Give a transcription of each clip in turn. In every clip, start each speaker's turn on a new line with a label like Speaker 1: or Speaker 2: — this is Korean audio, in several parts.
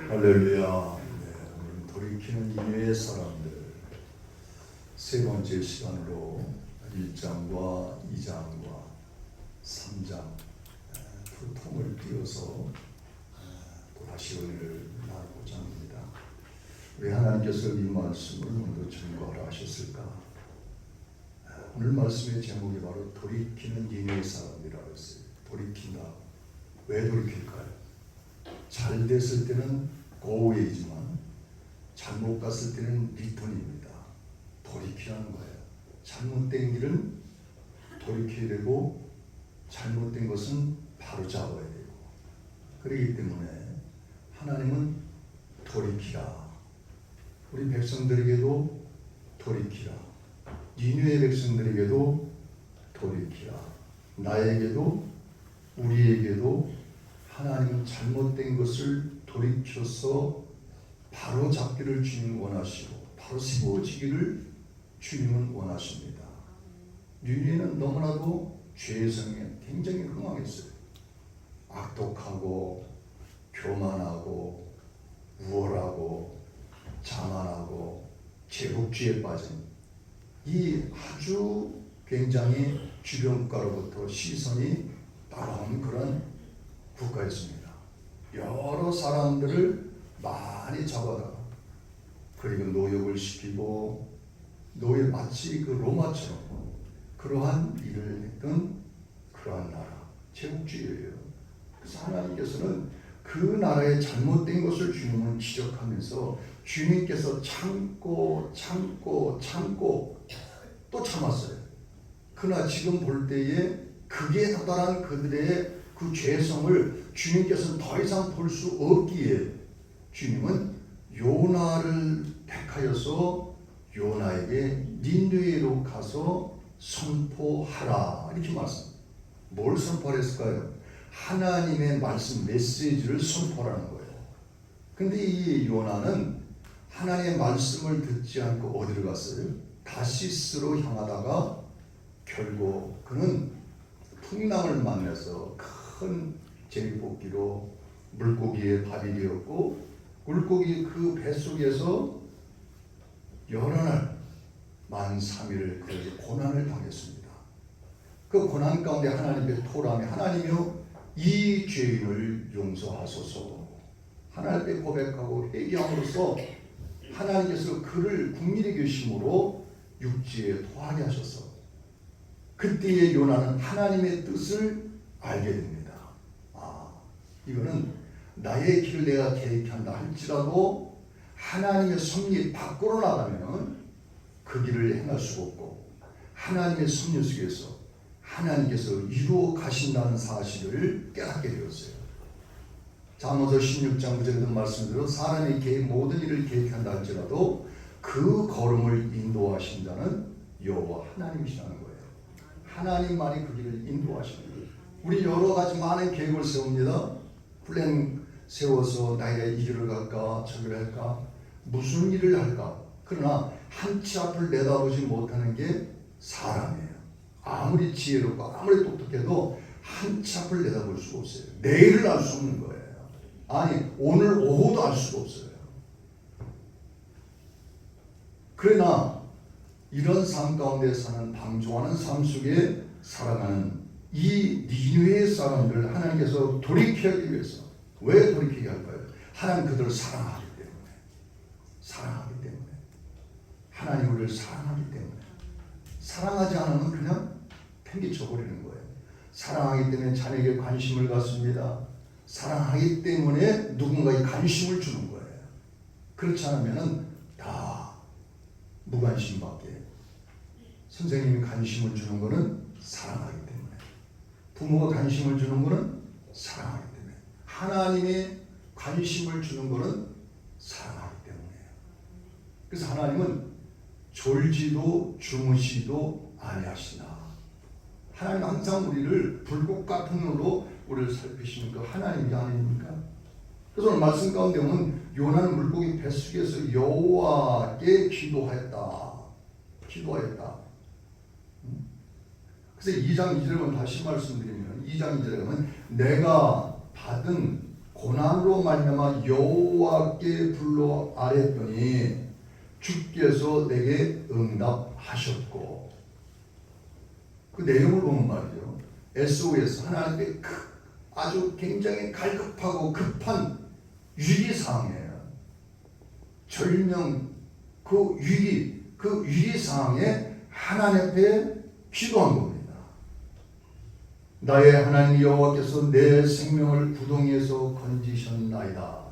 Speaker 1: 할렐루야. 오늘 돌이키는 인류의 사람들 세 번째 시간으로 1장과 2장과 3장 두 통을 띄워서 또다시 은혜를 나누고자 합니다. 왜 하나님께서 이 말씀을 오늘도 증거하라 하셨을까? 오늘 말씀의 제목이 바로 돌이키는 인류의 사람이라고 했어요. 돌이킨다. 왜 돌이킬까요? 잘 됐을 때는 고웨이지만 잘못 갔을 때는 리턴입니다. 돌이키라는 거예요. 잘못된 길은 돌이켜야 되고 잘못된 것은 바로 잡아야 되고, 그렇기 때문에 하나님은 돌이키라. 우리 백성들에게도 돌이키라. 니느웨 백성들에게도 돌이키라. 나에게도 우리에게도 하나님은 잘못된 것을 돌이켜서 바로 잡기를 주님은 원하시고 바로 세워지기를 주님은 원하십니다. 니느웨는 너무나도 죄의 성에 굉장히 흥황했어요. 악독하고 교만하고 우월하고 자만하고 제국주의에 빠진 이 아주 굉장히 주변 국가로부터 시선이 따라온 그런 국가였습니다. 여러 사람들을 많이 잡아다가 그리고 노역을 시키고 마치 그 로마처럼 그러한 일을 했던 그러한 나라, 제국주의예요. 그래서 하나님께서는 그 나라의 잘못된 것을 주님은 지적하면서 주님께서 참고 또 참았어요. 그러나 지금 볼 때에 극에 다다른 그들의 그 죄성을 주님께서는 더 이상 볼 수 없기에 주님은 요나를 택하여서 요나에게 니느웨로 가서 선포하라 이렇게 말씀합니다. 뭘 선포했을까요? 하나님의 말씀 메시지를 선포하라는 거예요. 근데 이 요나는 하나님의 말씀을 듣지 않고 어디로 갔어요? 다시스로 향하다가 결국 그는 풍랑을 만나서 큰 제비뽑기로 물고기의 밥이 되었고, 물고기 그 뱃속에서 여러 날 만 3일을 그 고난을 당했습니다. 그 고난 가운데 하나님의 토ram에 하나님이여 이 죄인을 용서하소서 하나님께 고백하고 회개함으로써 하나님께서 그를 국민의 교심으로 육지에 토하게 하셔서 그때의 요나는 하나님의 뜻을 알게 됩니다. 이거는 나의 길을 내가 계획한다 할지라도 하나님의 섭리 밖으로 나가면 그 길을 행할 수가 없고 하나님의 섭리 속에서 하나님께서 이루어 가신다는 사실을 깨닫게 되었어요. 잠언서 16장 9절에 말씀대로 사람의 모든 일을 계획한다 할지라도 그 걸음을 인도하신다는 여호와 하나님이시라는 거예요. 하나님만이 그 길을 인도하시는 거예요. 우리 여러 가지 많은 계획을 세웁니다. 플랜 세워서 나이가 이 길을 갈까 저기를 할까 무슨 일을 할까. 그러나 한치 앞을 내다보지 못하는 게 사람이에요. 아무리 지혜롭고 아무리 똑똑해도 한치 앞을 내다볼 수가 없어요. 내일을 알 수 없는 거예요. 아니 오늘 오후도 알 수가 없어요. 그러나 이런 삶 가운데 사는 방종하는 삶 속에 살아가는 이 니느웨 사람들을 하나님께서 돌이키기 위해서, 왜 돌이키게 할까요? 하나님 그들을 사랑하기 때문에 하나님 우리를 사랑하기 때문에. 사랑하지 않으면 그냥 팽개쳐 버리는 거예요. 사랑하기 때문에 자녀에게 관심을 갖습니다. 사랑하기 때문에 누군가에 관심을 주는 거예요. 그렇지 않으면 다 무관심밖에. 선생님이 관심을 주는 것은 사랑하기 때문에, 부모가 관심을 주는 것은 사랑하기 때문에, 하나님의 관심을 주는 것은 사랑하기 때문이에요. 그래서 하나님은 졸지도 주무시도 아니하시나. 하나님 항상 우리를 불꽃 같은 눈으로 우리를 살피시는 그 하나님이 아닙니까? 그래서 오늘 말씀 가운데 보면 요나는 물고기 뱃속에서 여호와께 기도했다. 그래서 2장 2절에 다시 말씀드리면 2장 2절에 보면 내가 받은 고난으로 말미암아 여호와께 불러 아뢰더니 주께서 내게 응답하셨고. 그 내용을 보면 말이죠. SOS, 하나님께 아주 굉장히 갈급하고 급한 위기상황이에요. 절명, 그 위기상황에 하나님 앞에 기도한 겁니다. 나의 하나님 여호와께서 내 생명을 구덩이에서 건지셨나이다.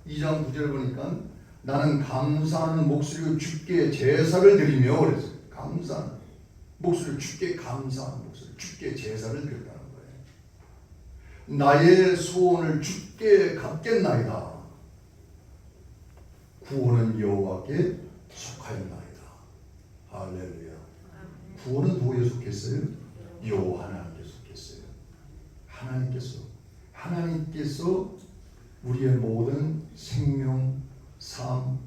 Speaker 1: 2장 9절 보니까 나는 감사하는 목소리로 주께 제사를 드리며 그랬어요. 감사하는 목소리로 주께 감사하는 목소리, 주께 제사를 드렸다는 거예요. 나의 소원을 주께 갚겠나이다. 구원은 여호와께 속하였나이다. 할렐루야. 구원은 누구에 속했어요? 여호와 하나님께 속했어요. 하나님께서 우리의 모든 생명, 삶,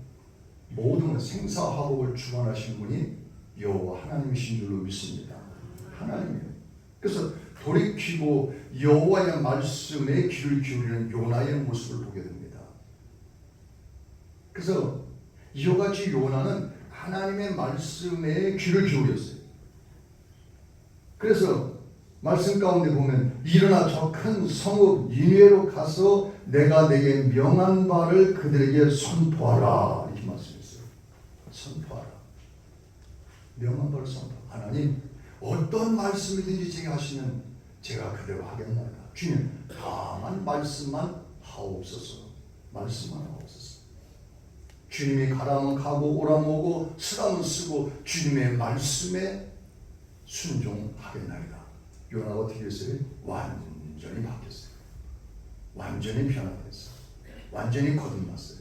Speaker 1: 모든 생사화복을 주관하신 분이 여호와 하나님이신 줄로 믿습니다. 하나님이에요. 그래서 돌이키고 여호와의 말씀에 귀를 기울이는 요나의 모습을 보게 됩니다. 그래서 이와 같이 요나는 하나님의 말씀에 귀를 기울였어요. 그래서 말씀 가운데 보면 일어나 저 큰 성읍 니느웨로 가서 내가 내게 명한 바를 그들에게 선포하라, 이렇게 말씀했어요. 선포하라. 명한 바를 선포하라. 하나님, 어떤 말씀이든지 제가 하시면 제가 그대로 하겠나이다. 주님, 다만 말씀만 하옵소서. 말씀만 하옵소서. 주님이 가라면 가고 오라면 오고 쓰라면 쓰고 주님의 말씀에 순종하겠나이다. 요나가 어떻게 했어요? 완전히 바뀌었어요. 완전히 변화됐어요. 완전히 거듭났어요.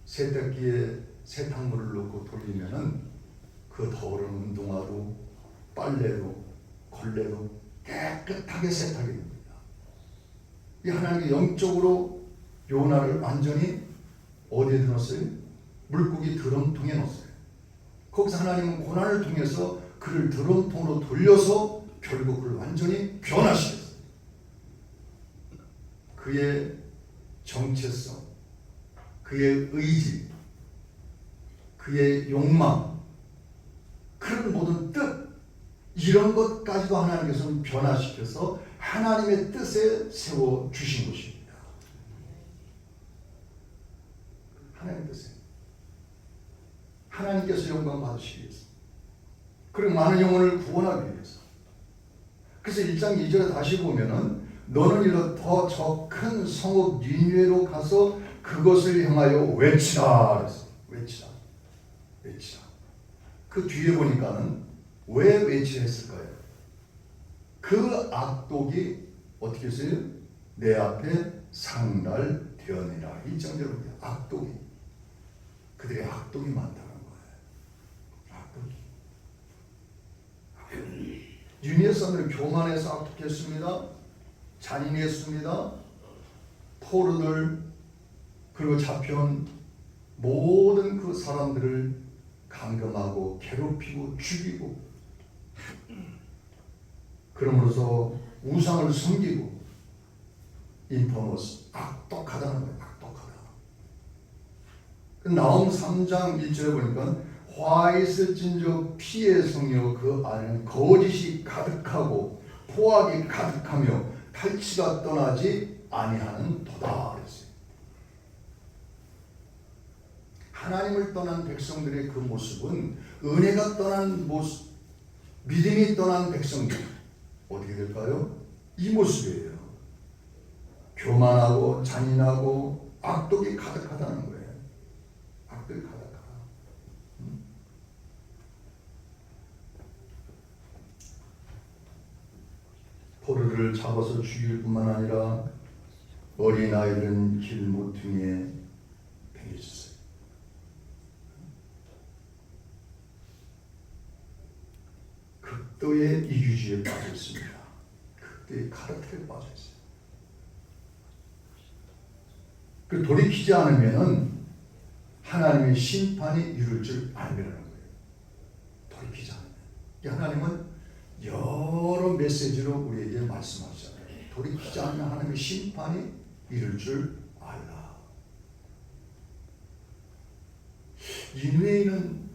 Speaker 1: 세탁기에 세탁물을 넣고 돌리면은 그 더러운 운동화로 빨래로 걸레로 깨끗하게 세탁이 됩니다. 이 하나님의 영적으로 요나를 완전히 어디에 넣었어요? 물고기 드럼통에 넣었어요. 거기서 하나님은 고난을 통해서 그를 드럼통으로 돌려서 결국 그를 완전히 변화시켰어요. 그의 정체성, 그의 의지, 그의 욕망, 그런 모든 뜻, 이런 것까지도 하나님께서는 변화시켜서 하나님의 뜻에 세워주신 것입니다. 하나님의 뜻에. 하나님께서 영광 받으시기 위해서. 그리고 많은 영혼을 구원하기 위해서. 그래서 1장 2절에 다시 보면은 너는 일로 더 저 큰 성읍 니느웨로 가서 그것을 향하여 외치라 그랬어요. 외치라. 그 뒤에 보니까는 왜 외치라 했을까요? 그 악독이 어떻게 했어요? 내 앞에 상달되었느니라. 1장대로 보니까 악독이, 그들의 악독이 많다는 거예요. 악독이. 유니의 사람들은 교만해서 악독했습니다. 잔인했습니다. 포로들, 그리고 잡혀온 모든 그 사람들을 감금하고 괴롭히고 죽이고, 그러므로서 우상을 섬기고, 인포머스, 악독하다는 거예요. 악독하다. 나홈 3장 1절에 보니까 화 있을진저 피의 성이요 그 안에는 거짓이 가득하고 포악이 가득하며 탈취가 떠나지 아니하는 도다 그랬어요. 하나님을 떠난 백성들의 그 모습은, 은혜가 떠난 모습, 믿음이 떠난 백성들 어떻게 될까요? 이 모습이에요. 교만하고 잔인하고 악독이 가득하다는 거예요. 악독이 가득하다. 포로를 잡아서 죽일 뿐만 아니라 어린아이들은 길모퉁이에 베겨졌어요. 극도의 이기주의에 빠져 있습니다. 극도의 카르텔에 빠져 있어요. 그 돌이키지 않으면은 하나님의 심판이 이룰 줄 알미라는 거예요. 돌이키지 않으면. 하나님은 여러 메시지로 우리에게 말씀하시잖아요. 돌이키지 않으면 하나님의 심판이 이를 줄 알라. 니느웨에는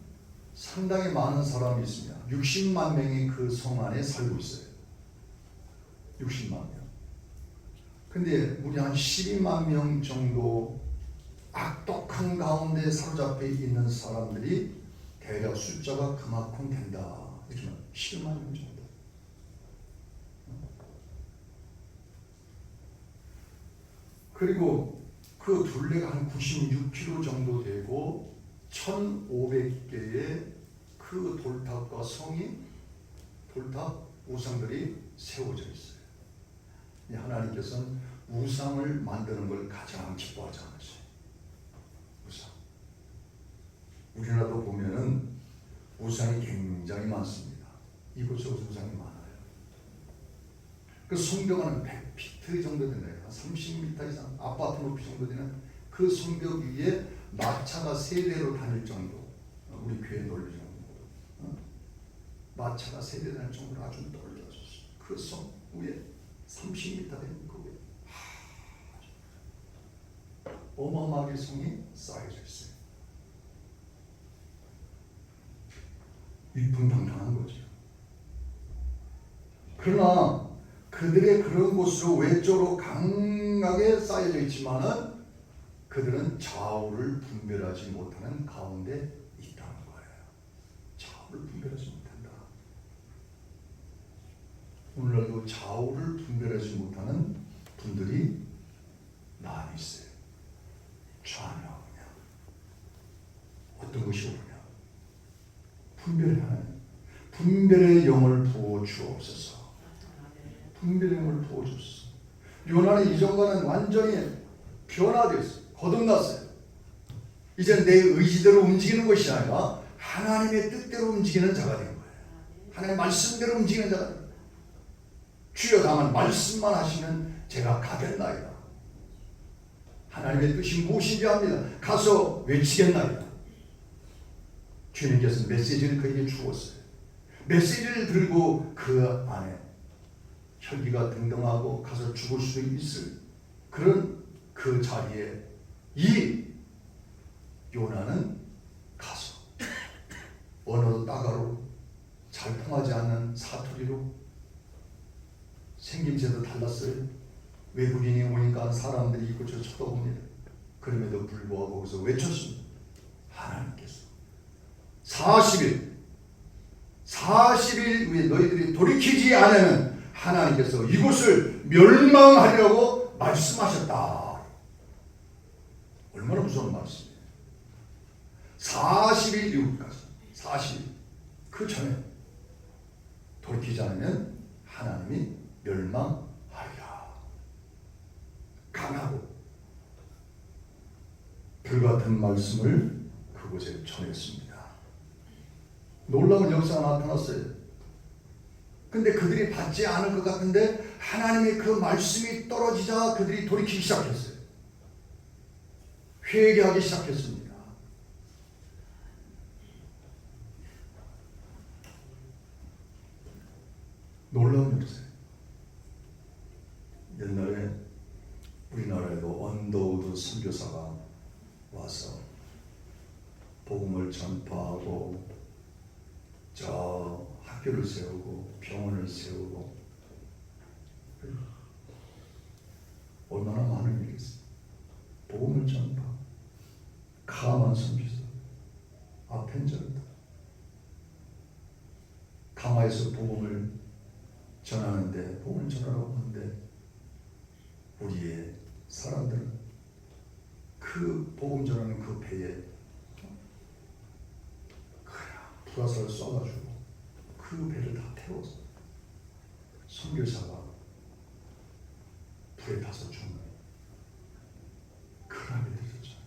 Speaker 1: 상당히 많은 사람이 있습니다. 60만 명이 그 성 안에 살고 있어요. 60만 명. 근데 우리 한 12만 명 정도 악독한 가운데 사로잡혀 있는 사람들이 대략 숫자가 그만큼 된다. 이렇게 12만 명 정도. 그리고 그 둘레가 한 96km 정도 되고 1500개의 그 돌탑과 돌탑 우상들이 세워져 있어요. 하나님께서는 우상을 만드는 걸 가장 기뻐하지 않으세요. 우상. 우리나라도 보면은 우상이 굉장히 많습니다. 이곳저곳 우상이 많아요. 그 성벽은 100피트 정도 되네요. 30m 이상 아파트 높이 정도 되는 그 성벽 위에 마차가 3대로 다닐 정도. 우리 교회 논리 정도. 마차가 3대 다닐 정도로 아주 넓어졌어요. 그 성 위에 30m 되는 그 위에 어마어마하게 성이 쌓여져 있어요. 위풍당당한 거죠. 그러나 그들의 그런 곳으로 외적으로 강하게 쌓여져 있지만은 그들은 좌우를 분별하지 못하는 가운데 있다는 거예요. 좌우를 분별하지 못한다. 오늘날도 좌우를 분별하지 못하는 분들이 많이 있어요. 좌냐우냐, 어떤 것이 옳으냐, 분별의 영을 부어 주옵소서. 분별의 영을 부어 주옵소서. 요나는 이전과는 완전히 변화되었어요. 거듭났어요. 이제 내 의지대로 움직이는 것이 아니라 하나님의 뜻대로 움직이는 자가 된 거예요. 하나님의 말씀대로 움직이는 자가 된 거예요. 주여 다만 말씀만 하시면 제가 가겠나이다. 하나님의 뜻이 무엇인지 압니다. 가서 외치겠나이다. 주님께서 메시지를 그에게 주었어요. 메시지를 들고 그 안에 혈기가 등등하고 가서 죽을 수도 있을 그런 그 자리에 이 요나는 가서 언어도 따가로 잘 통하지 않는 사투리로 생김새도 달랐어요. 외국인이 오니까 사람들이 이곳저곳 쳐다봅니다. 그럼에도 불구하고 거기서 외쳤습니다. 하나님께서 40일 후에 너희들이 돌이키지 않으면 하나님께서 이곳을 멸망하려고 말씀하셨다. 얼마나 무서운 말씀이에요. 40일 이후까지 40일 그 전에 돌이키지 않으면 하나님이 멸망하리라. 강하고 불같은 말씀을 그곳에 전했습니다. 놀라운 역사가 나타났어요. 근데 그들이 받지 않을 것 같은데 하나님의 그 말씀이 떨어지자 그들이 돌이키기 시작했어요. 회개하기 시작했습니다. 놀라운 역사예요. 옛날에 우리나라에도 언더우드 선교사가 와서 복음을 전파하고 저 학교를 세우고 병원을 세우고 얼마나 많은 일이 있어요. 복음을 전파, 가만 선교사, 아펜저르다. 가마에서 복음을 전하는데 복음을 전하라고 하는데 우리의 사람들은 그 복음 전하는 그 배에 불화살을 쏴가지고 그 배를 다 태워서 선교사가 불에 타서 죽는 그런 일이 있었죠.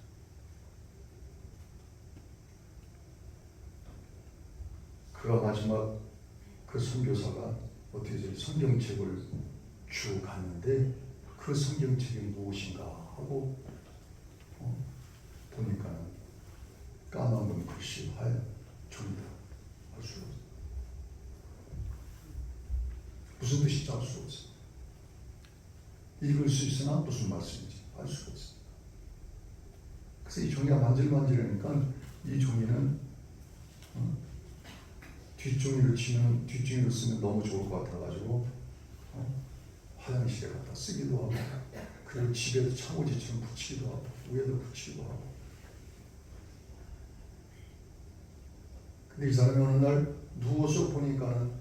Speaker 1: 그가 마지막 그 선교사가 어떻게 성경책을 주고 갔는데 그 성경책이 무엇인가 하고 보니까 까만 건 글씨 하얀 종이다. 알 수가 없어요. 무슨 뜻인지 알 수가 없어요. 읽을 수 있으나 무슨 말씀인지 알 수가 없어요. 그래서 이 종이가 만질만질하니까 이 종이는 뒷종이로 쓰면 너무 좋을 것 같아가지고 화장실에 갖다 쓰기도 하고, 그리고 집에도 창호지처럼 붙이기도 하고, 위에도 붙이기도 하고. 근데 이 사람이 어느 날 누워서 보니까는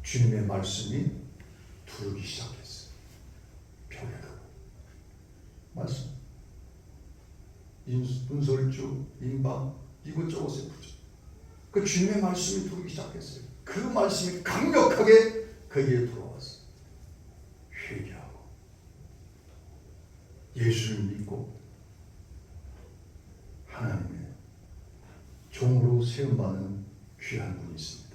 Speaker 1: 주님의 말씀이 두르기 시작했어요. 벽에다 말씀, 문설주, 인방 이것저것에 붙여. 그 주님의 말씀이 두르기 시작했어요. 그 말씀이 강력하게 거기에 들어왔어요. 회개하고 예수를 믿고 하나님의 종으로 세움받는 귀한 분이 있습니다.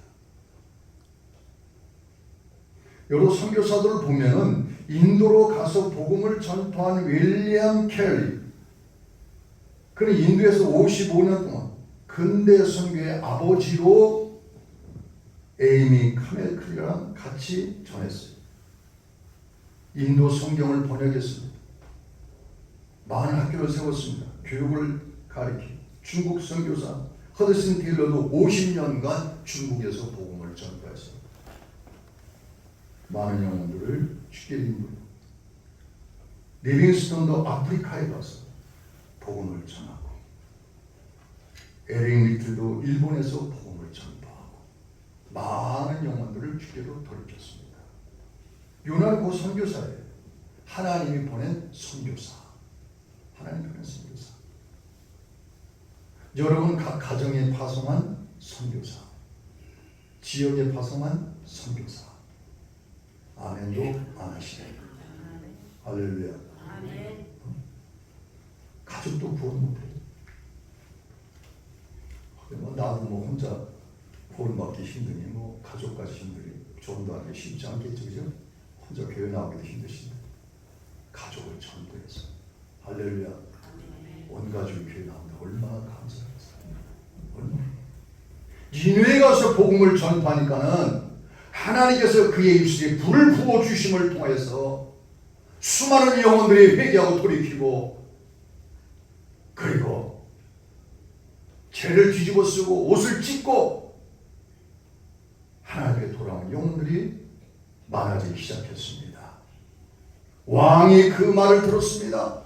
Speaker 1: 여러 선교사들을 보면은 인도로 가서 복음을 전파한 윌리엄 켈리, 그는 인도에서 55년 동안 근대 선교의 아버지로 에이미 카멜클리랑 같이 전했어요. 인도 성경을 번역했습니다. 많은 학교를 세웠습니다. 교육을 가리키고, 중국 선교사 허드슨 테일러도 50년간 중국에서 복음을 전파했습니다. 많은 영혼들을 쉽게 인도했고, 리빙스톤도 아프리카에 가서 복음을 전하고, 에릭 리틀도 일본에서 복음을 전파하고 많은 영혼들을 주께로 돌이켰습니다. 요나는 그 선교사예요. 하나님이 보낸 선교사. 하나님이 보낸 선교사. 여러분 각 가정에 파송한 선교사, 지역에 파송한 선교사. 아멘도 안 하시네. 할렐루야. 가족도 구원 못해요. 나도 혼자 구원받기 힘드니 가족까지 힘들이 좀더 하기 쉽지 않겠죠, 그죠? 혼자 교회 나오기도 힘드신데 가족을 전도해서 할렐루야. 온 가족이 교회 나온다. 얼마나 감사하겠어요. 얼마나. 니느웨에 가서 복음을 전파하니까는 하나님께서 그의 입술에 불을 부어주심을 통해서 수많은 영혼들이 회개하고 돌이키고, 그리고 죄를 뒤집어 쓰고 옷을 찢고 하나님께 돌아온 영혼들이 많아지기 시작했습니다. 왕이 그 말을 들었습니다.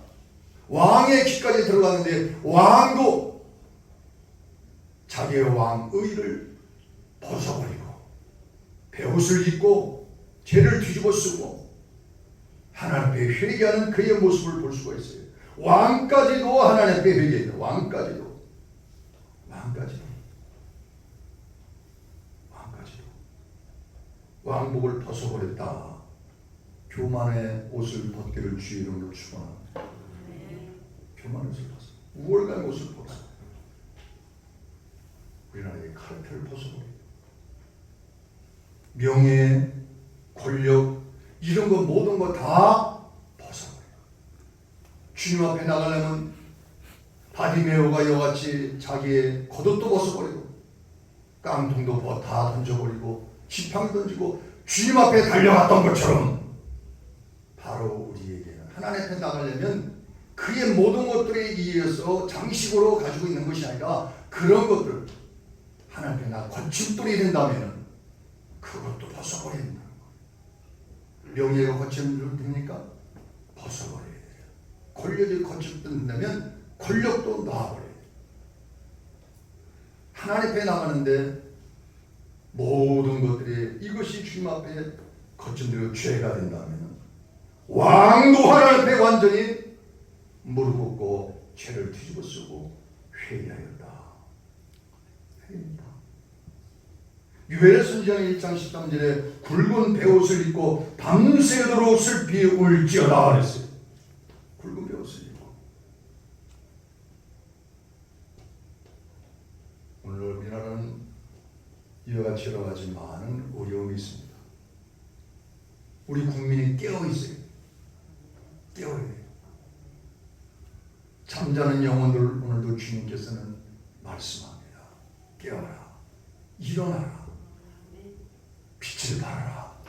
Speaker 1: 왕의 귀까지 들어갔는데 왕도 자기의 왕의를 벗어버리고 베옷을 입고 죄를 뒤집어 쓰고 하나님 앞에 회개하는 그의 모습을 볼 수가 있어요. 왕까지도 하나님 앞에 회개했다. 왕까지도 왕복을 벗어버렸다. 교만의 옷을 벗기를 주의 이름으로 축원합니다. 교만의 옷을 벗어, 우월감의 옷을 벗어, 우리나라의 카르텔을 벗어버리고, 명예, 권력 이런 거 모든 거 다 벗어버려. 주님 앞에 나가려면 바디메오가 이같이 자기의 겉옷도 벗어버리고 깡통도 다 던져버리고 지팡이 던지고 주님 앞에 달려갔던 것처럼, 바로 우리에게는 하나님 앞에 나가려면 그의 모든 것들에 의해서 장식으로 가지고 있는 것이 아니라 그런 것들, 하나님 앞에 나 거침돌이 된다면 그것도 벗어버려야 된다는 거예요. 명예가 거침돌이 됩니까? 벗어버려야 돼요. 권력이 거침돌이 된다면 권력도 놔버려야 돼요. 하나님 앞에 나가는데 모든 것들이 이것이 주님 앞에 거침되고 죄가 된다면 왕도 하나님 앞에 완전히 무릎 꿇고 죄를 뒤집어 쓰고 회개하였다. 유엘 선지자 1장 13절에 굵은 베옷을 입고 밤새도록 슬피 울지어다 그랬어요. 굵은 베옷을 입고. 오늘 우리나라는 이와 같이 여러 가지 많은 어려움이 있습니다. 우리 국민이 깨어 있어요. 깨어야 돼요. 잠자는 영혼들 오늘도 주님께서는 말씀합니다. 깨어라. 일어나라. 빛을 발하라.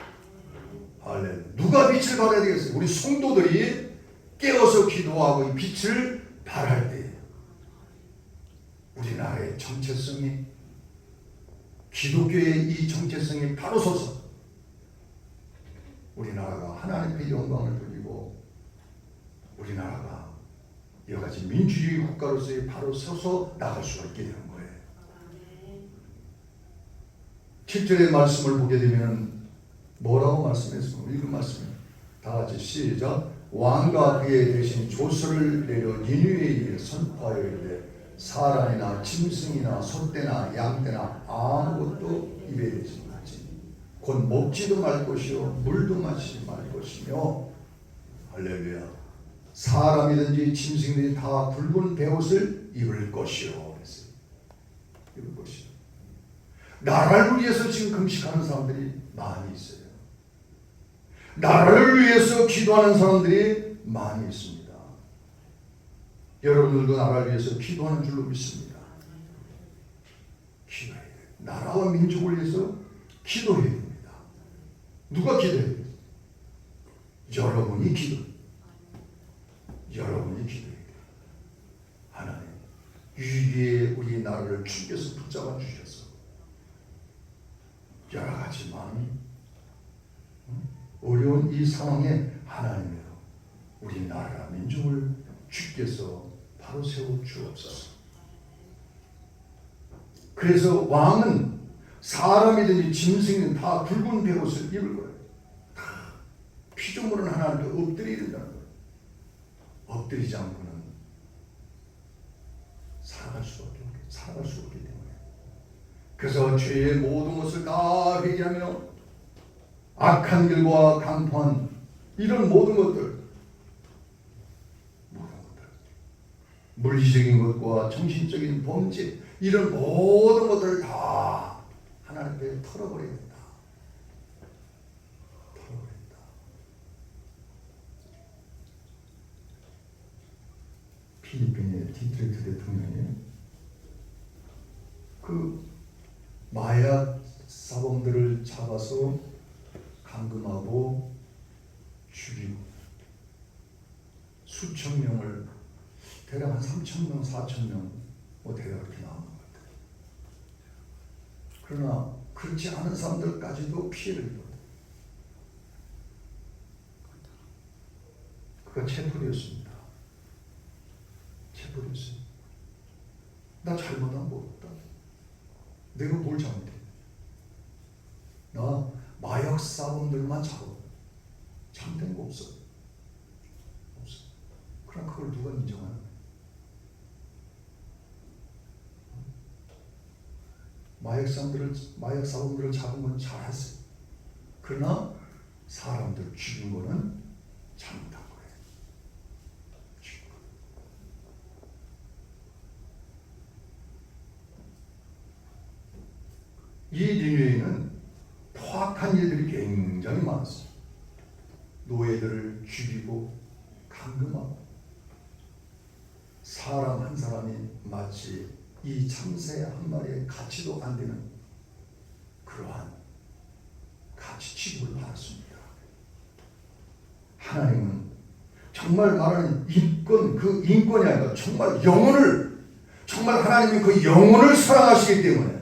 Speaker 1: 할렐루야. 누가 빛을 발해야 되겠어요? 우리 성도들이 깨어서 기도하고 이 빛을 발할 때 우리나라의 정체성이, 기독교의 이 정체성이 바로 서서 우리나라가 하나님의 영광을 돌리고 우리나라가 여러가지 민주주의 국가로서의 바로 서서 나갈 수가 있게 되는 거예요. 7절의 말씀을 보게 되면 뭐라고 말씀했습니까? 읽은 말씀이에요. 다 같이 시작. 왕과 그의 대신 조서를 내려 니느웨에 선포하여 이르되 사람이나 짐승이나 소떼나 양떼나 아무것도 입에 대지 말지. 곧 먹지도 말 것이요 물도 마시지 말 것이며. 할렐루야. 사람이든지 짐승이든지 다 굵은 베옷을 입을 것이요. 그랬어요. 입을 것이요. 나라를 위해서 지금 금식하는 사람들이 많이 있어요. 나라를 위해서 기도하는 사람들이 많이 있습니다. 여러분들도 나라를 위해서 기도하는 줄로 믿습니다. 기도해야 돼요. 나라와 민족을 위해서 기도해야 됩니다. 누가 기도해야 돼요? 여러분이 여러분이 기도해야 돼요. 하나님, 위기에 우리 나라를 주께서 붙잡아 주셔서 여러 가지 마음이 어려운 이 상황에 하나님이여 우리 나라 민족을 주께서 바로 세워 주옵소서. 그래서 왕은 사람이든지 짐승이든 다 굵은 베옷을 입을 거예요. 다 피조물은 하나님께 엎드려야 된다는 거예요. 엎드리지 않고는 살아갈 수가 없기 때문에. 그래서 죄의 모든 것을 다 회개하며 악한 길과 강포한 이런 모든 것들, 물리적인 것과 정신적인 범죄, 이런 모든 것들을 다 하나님 앞에 털어버려야 된다. 털어버린다. 필리핀의 디트레이트 대통령이 그 마약 사범들을 잡아서 감금하고 죽이고 수천 명을, 대략 한 3,000명, 4,000명 대략 그렇게 나오는 것 같아요. 그러나 그렇지 않은 사람들까지도 피해를 입어요. 그가 체포되었습니다. 체포됐어요. 나 잘못한 거 없다. 내가 뭘 잘못해? 나 마약 사범들만 잡아. 잘못된 거 없어. 없어. 그럼 그걸 누가 인정하는 거야? 마약 사범들을 잡은 건 잘했어요. 그러나 사람들 죽인 거는 잘못한 거예요. 죽인 거. 이 니느웨는 포악한 일들이 굉장히 많았어요. 노예들을 죽이고 감금하고 사람 한 사람이 마치 이 참새 한 마리의 가치도 안 되는 그러한 가치 취급을 받았습니다. 하나님은 정말 말하는 인권, 그 인권이 아니라 정말 영혼을, 정말 하나님이 그 영혼을 사랑하시기 때문에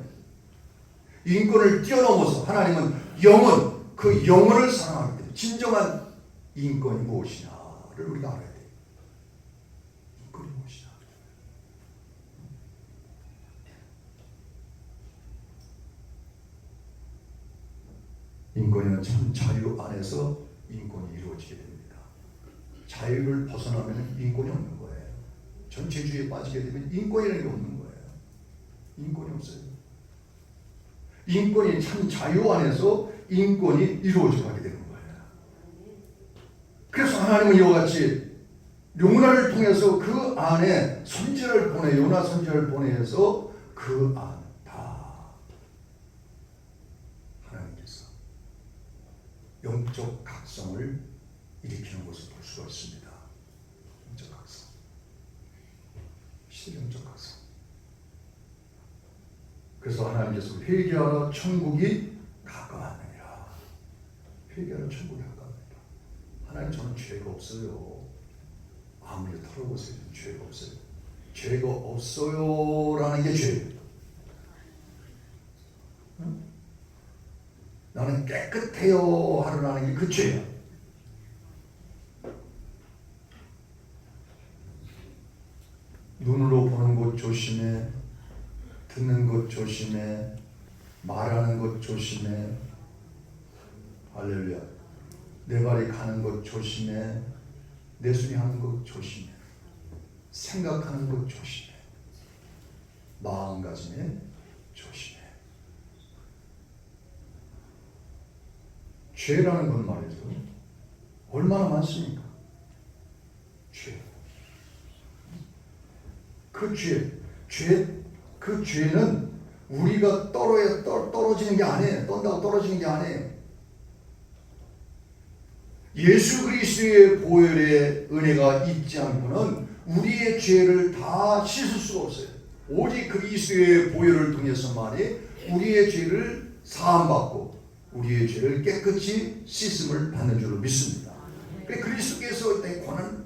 Speaker 1: 인권을 뛰어넘어서 하나님은 영혼, 그 영혼을 사랑하기 때문에 진정한 인권이 무엇이냐를 우리가 알아야 돼요. 인권이 무엇이냐. 인권은 참 자유 안에서 인권이 이루어지게 됩니다. 자유를 벗어나면 인권이 없는 거예요. 전체주의에 빠지게 되면 인권이라는 게 없는 거예요. 인권이 없어요. 인권이 참 자유 안에서 인권이 이루어져 가게 되는 거예요. 그래서 하나님은 이와 같이 요나를 통해서 그 안에 선지자를 보내, 요나 선지자를 보내서 그 안 다 하나님께서 영적 각성을 일으키는 것을 볼 수가 있습니다. 영적 각성, 실영적 각성. 그래서 하나님께서 회개하라 천국이 가까웠느니라. 회개하는 천국에 가깝다. 하나님, 저는 죄가 없어요. 아무리 털어보세요. 죄가 없어요. 죄가 없어요라는 게 죄예요. 응? 나는 깨끗해요 하라는 게 그 죄야. 눈으로 보는 것 조심해, 듣는 것 조심해, 말하는 것 조심해. 할렐루야. 내 발이 가는 것 조심해, 내 손이 하는 것 조심해, 생각하는 것 조심해, 마음가짐에 조심해. 죄라는 건 말이죠, 얼마나 많습니까? 죄. 그 죄는 우리가 떨어지는 게 아니에요. 떤다고 떨어지는 게 아니에요. 예수 그리스도의 보혈의 은혜가 있지 않고는 우리의 죄를 다 씻을 수가 없어요. 오직 그리스도의 보혈을 통해서만이 우리의 죄를 사함받고 우리의 죄를 깨끗이 씻음을 받는 줄로 믿습니다. 그리스도께서 내 고난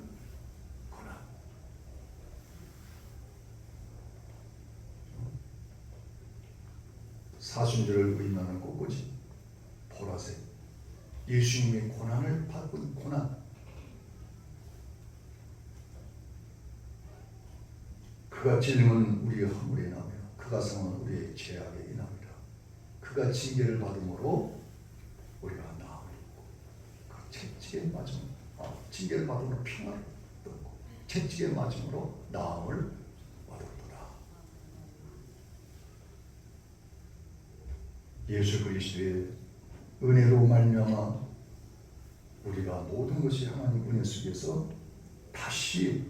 Speaker 1: 사순절을 의미하는 꽃꽂이 보라색, 예수님의 고난을 받은 고난, 그가 찔림은 우리의 허물에 인하며 그가 상은 우리의 죄악에 인합니다. 그가 징계를 받음으로 우리가 나음을 입고 그 채찍에 맞음으로 징계를 받음으로 평안을 얻고 채찍에 맞음으로 나음을 얻었더라. 예수 그리스도의 은혜로 말미암아 우리가 모든 것이 하나님 은혜 속에서 다시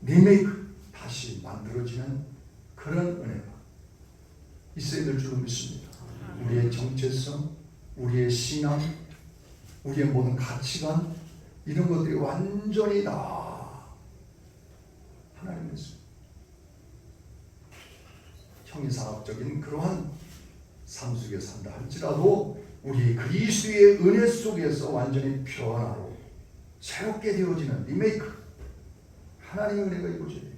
Speaker 1: 리메이크, 다시 만들어지는 그런 은혜가 있어야 될 줄로 믿습니다. 우리의 정체성, 우리의 신앙, 우리의 모든 가치관, 이런 것들이 완전히 다 하나님께서 형이상학적인 그러한 삶 속에 산다 할지라도 우리 그리스도의 은혜 속에서 완전히 변화로 새롭게 되어지는 리메이크, 하나님의 은혜가 이루어져야 돼요.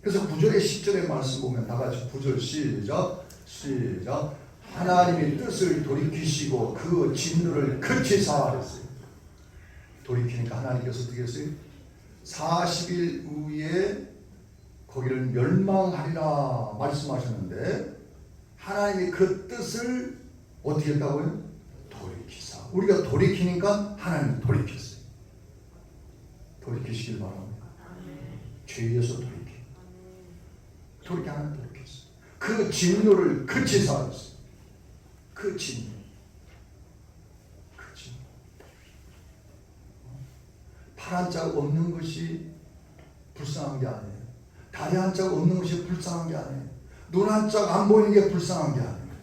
Speaker 1: 그래서 9절에 10절의 말씀 보면 다 같이 9절 시작. 하나님의 뜻을 돌이키시고 그 진노를 그치사 했어요. 돌이키니까 하나님께서 어떻게 했어요? 40일 후에 거기를 멸망하리라 말씀하셨는데 하나님이 그 뜻을 어떻게 했다고요? 돌이키사. 우리가 돌이키니까 하나님 돌이켰어요. 돌이키시길 바랍니다. 죄에서 돌이키 하나님 돌이켰어요. 그 진노를 그치사 했어요. 그 진노. 팔 한 짝 없는 것이 불쌍한 게 아니에요. 다리 한 짝 없는 것이 불쌍한 게 아니에요. 눈 한 짝 안 보이는 게 불쌍한 게 아니에요.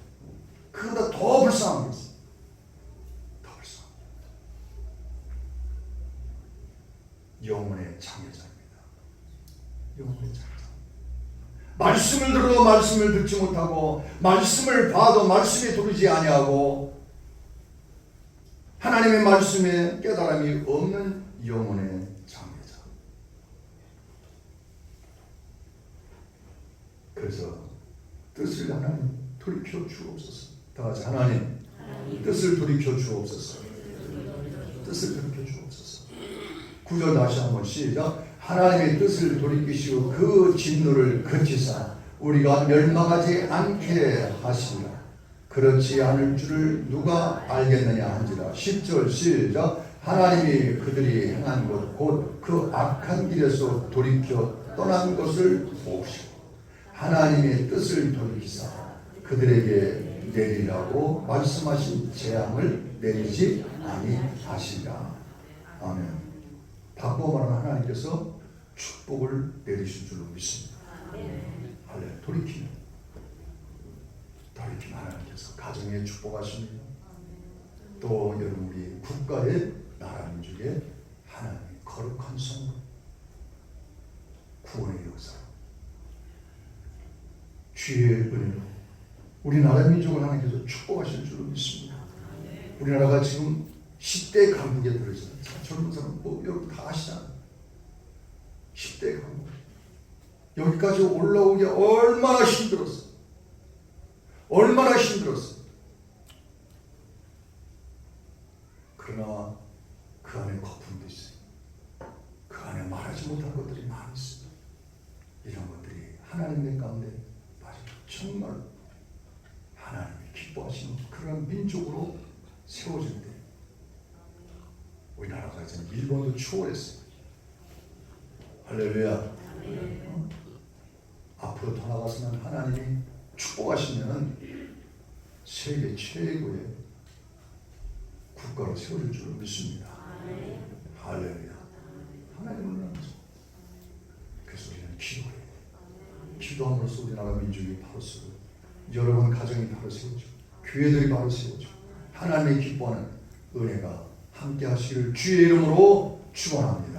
Speaker 1: 그보다 더 불쌍한 게 있어요. 더 불쌍한 게. 영혼의 장애자입니다. 영혼의 장애자. 말씀을 들어도 말씀을 듣지 못하고 말씀을 봐도 말씀에 들으지 아니하고 하나님의 말씀에 깨달음이 없는 영혼의 장애자. 그래서 뜻을 하나님 돌이켜 주옵소서. 다 같이 하나님 뜻을 돌이켜 주옵소서. 뜻을 돌이켜 주옵소서. 9절 다시 한번 시작. 하나님의 뜻을 돌이키시고 그 진노를 그치사 우리가 멸망하지 않게 하시리라. 그렇지 않을 줄을 누가 알겠느냐 한지라. 10절 시작. 하나님이 그들이 행한 것 곧 그 악한 길에서 돌이켜 떠난 것을 보시고 하나님의 뜻을 돌이키사 그들에게 내리라고 말씀하신 재앙을 내리지 아니하시리라. 아멘. 바꿔 말하면 하나님께서 축복을 내리실 줄로 믿습니다. 할렐루야. 돌이키는 하나님께서 가정에 축복하십니다. 또 여러분 우리 국가의 나라 민족의 하나님의 거룩한 성으로 구원의 역사로 주의 은혜로 우리나라 민족을 하나님께서 축복하실 줄로 믿습니다. 우리나라가 지금 10대 강국에 들어있어요. 젊은 사람 뭐 여러분 다 아시잖아요. 10대 강국. 여기까지 올라오기 얼마나 힘들었어. 얼마나 힘들었어. 그러나 그 안에 거품도 있어요. 그 안에 말하지 못할 것들이 많이 있어요. 이런 것들이 하나님의 가운데 정말 하나님이 기뻐하시는 그런 민족으로 세워진대. 우리나라가 지금 일본도 추월했어요. 할렐루야. 앞으로 더 나가서는 하나님이 축복하시면 세계 최고의 국가로 세워질 줄 믿습니다. 할렐루야. 하나님을 만나서 그래서 우리는 기도해요. 기도함으로써 우리나라 민족이 바로 세워져, 여러분 가정이 바로 세워져, 교회들이 바로 세워져, 하나님의 기뻐하는 은혜가 함께 하시기를 주의 이름으로 축원합니다.